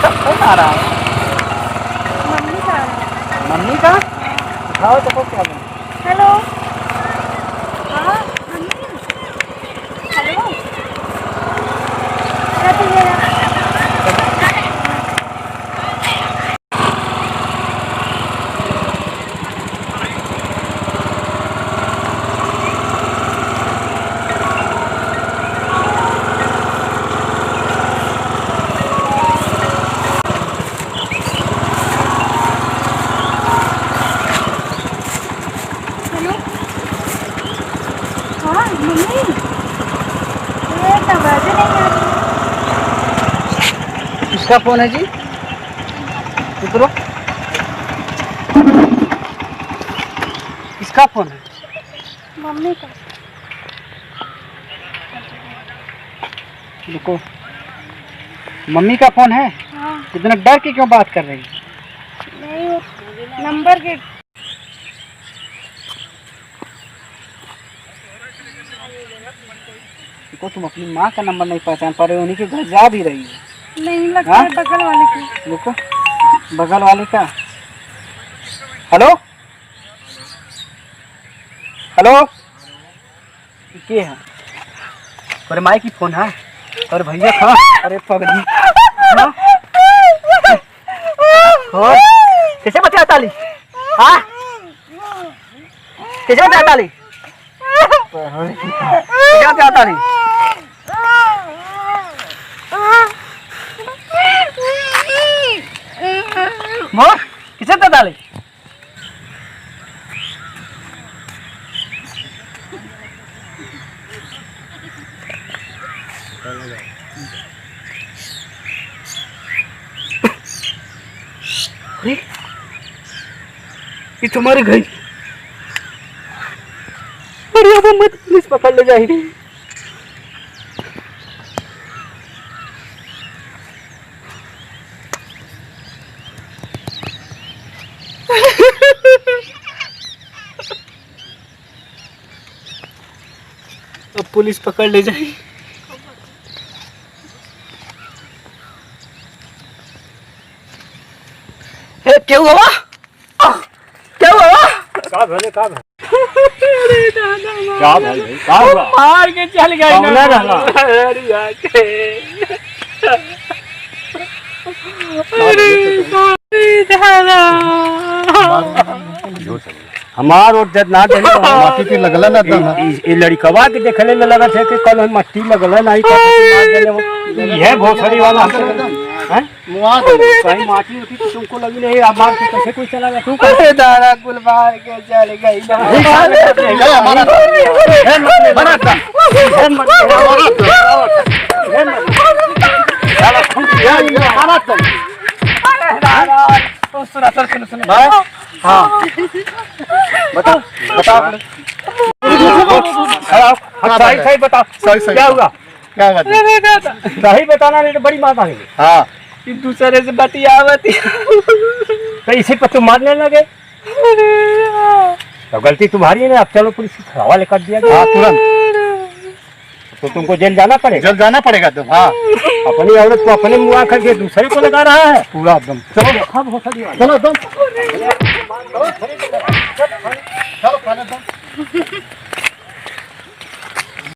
किसका फोन आ रहा है? मम्मी का आ रहा है। मम्मी का? उठाओ तो क्या है? हेलो। हाँ मम्मी। हेलो। क्या चाहिए? हाँ मम्मी, ये आवाज़ नहीं आ रही। किसका फोन है जी? उतरो। किसका फोन है? मम्मी का। रुको, मम्मी का फोन है? हाँ। इतना डर के क्यों बात कर रही है? नहीं, वो नंबर के। देखो, तुम अपनी माँ का नंबर नहीं पहचान पा रहे हो, उन्हीं के घर जा भी रही है। नहीं लगता है बगल वाले की। देखो, बगल वाले का। हेलो हेलो, ये है? अरे माई की फोन है। अरे भैया था। अरे पगली कैसे बचा ताली? हाँ कैसे बचा ताली? कैसे बचा ताली? मोर किसे बचा ताली? ये तुम्हारे घर। अरे अब मत, पुलिस पकड़ ले जाएगी। अब पुलिस पकड़ ले जाएगी। क्या हुआ? क्या हुआ? का भले का भले अरे दादा क्या भले का हुआ? मार के चल गई कौन है रहना? अरे दादा हमार और जद ना देने माटी के लगला ना था। ये लड़कवा के देखने में लगा थे कि कल हम मट्टी लगल नहीं था मार देने वो ये भोसड़ी वाला हैं मुआ कहीं माटी उठी तो तुमको लगी नहीं आप मार के कैसे कोई चला गया तू अरे दादा कुल मार के चल गई हमारा बना था हमारा तो भाई हाँ बताओ बताओ। सही सही बताओ सही क्या हुआ? क्या बात है? अरे दादा सही बताना नहीं तो बड़ी मार मारेंगे। हाँ एक दूसरे से बतियावती तो इसी पर तुम मारने लगे तो गलती तुम्हारी है ना। अब चलो पुलिस के हवाले कर दिया हाँ तुरंत तो तुमको जेल जाना पड़ेगा। जल्द जाना पड़ेगा तुम। हाँ अपनी औरत को अपने मुआ करके दूसरे को लगा रहा है पूरा एकदम। चलो अब हो सकती चलो एकदम। चलो खाने दो।